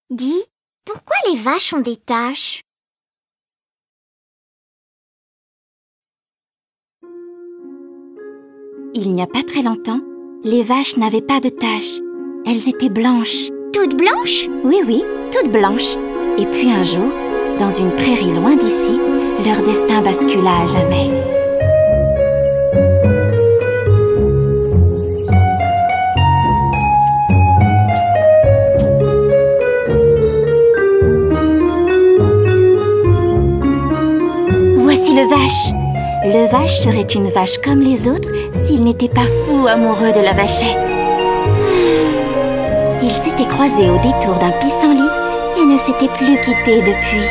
Dis, pourquoi les vaches ont des taches? Il n'y a pas très longtemps, les vaches n'avaient pas de taches. Elles étaient blanches. Toutes blanches? Oui, toutes blanches. Et puis un jour, dans une prairie loin d'ici, leur destin bascula à jamais. Voici le vache. Le vache serait une vache comme les autres s'il n'était pas fou amoureux de la vachette. Ils s'étaient croisés au détour d'un pissenlit et ne s'étaient plus quittés depuis.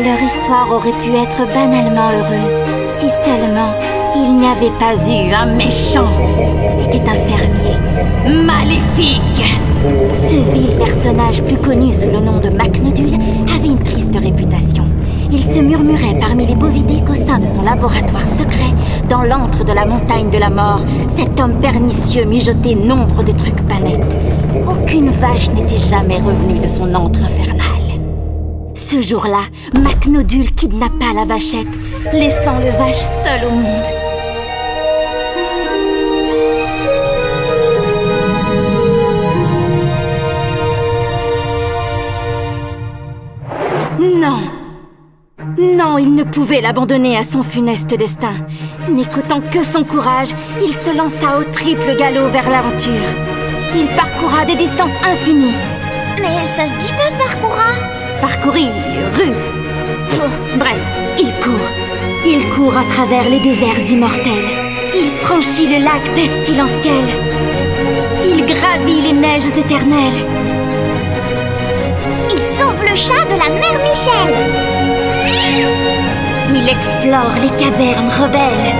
Leur histoire aurait pu être banalement heureuse si seulement il n'y avait pas eu un méchant. C'était un fermier maléfique. Ce vil personnage, plus connu sous le nom de Macnodule, avait une triste réputation. Il se murmurait parmi les bovidés qu'au sein de son laboratoire secret, dans l'antre de la montagne de la mort, cet homme pernicieux mijotait nombre de trucs pas nets. Aucune vache n'était jamais revenue de son antre infernal. Ce jour-là, Macnodule kidnappa la vachette, laissant le vache seul au monde. Non, il ne pouvait l'abandonner à son funeste destin. N'écoutant que son courage, il se lança au triple galop vers l'aventure. Il parcourra des distances infinies. Mais ça se dit pas Parcourir, rue. Bref, il court. Il court à travers les déserts immortels. Il franchit le lac pestilentiel. Il gravit les neiges éternelles. Il sauve le chat de la mère Michel. Il explore les cavernes rebelles.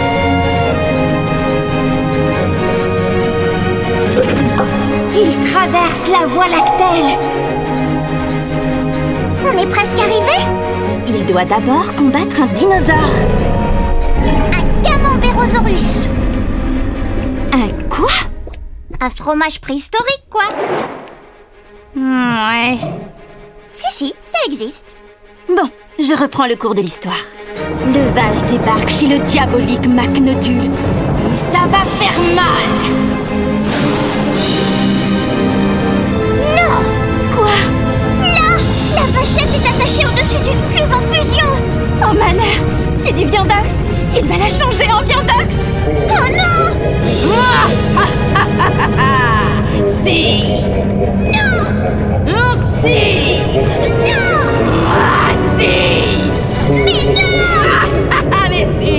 Il traverse la voie lactée. On est presque arrivé. Il doit d'abord combattre un dinosaure. Un camembérosaurus. Un quoi? Un fromage préhistorique, quoi. Ouais. Si, ça existe. Bon, je reprends le cours de l'histoire. Le vache débarque chez le diabolique Macnodule. Et ça va faire mal. Non! Quoi? Là, la vachette est attachée au-dessus d'une cuve en fusion. Oh malheur, c'est du viandox. Il va la changer en viandox. Oh non! Si. Non! Si. Non! Si. Mais non! Mais si.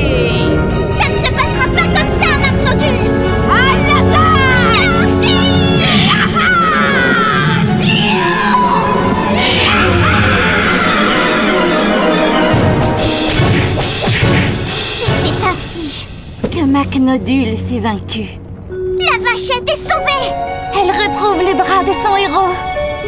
Ça ne se passera pas comme ça, Macnodule. À l'attaque! C'est ainsi que Macnodule fut vaincu. la vachette est sauvée. Elle retrouve les bras de son héros.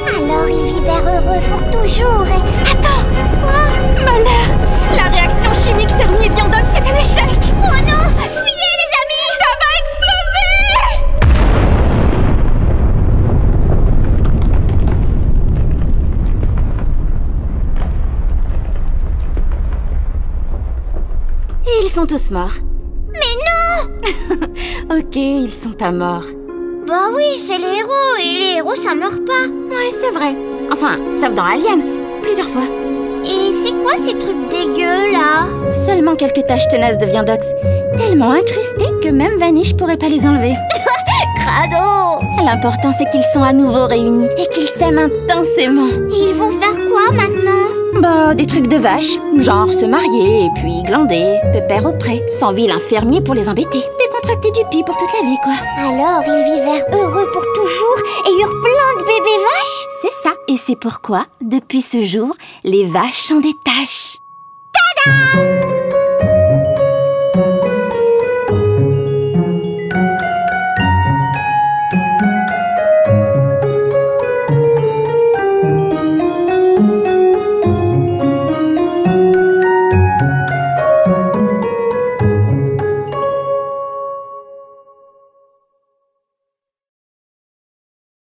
Alors ils vivèrent heureux pour toujours et... Attends! Quoi? Malheur! La réaction chimique fermier-viandox, c'est un échec! Oh non! Fuyez les amis! Ça va exploser! Et ils sont tous morts. Mais non! Ok, ils sont pas morts. Bah oui, c'est les héros, et les héros ça meurt pas. Ouais, c'est vrai. Enfin, sauf dans Alien, plusieurs fois. Et c'est quoi ces trucs dégueux là? Seulement quelques taches tenaces de viandox, tellement incrustées que même Vanish pourrait pas les enlever. Crado! L'important c'est qu'ils sont à nouveau réunis et qu'ils s'aiment intensément. Et ils vont faire quoi maintenant? Bah, des trucs de vache, genre se marier et puis glander, pépère au pré, sans vilain fermier pour les embêter. Décontracter du pis pour toute la vie, quoi. Alors ils vivèrent heureux pour toujours et eurent plein de bébés vaches? C'est ça, et c'est pourquoi, depuis ce jour, les vaches ont des taches. Tada!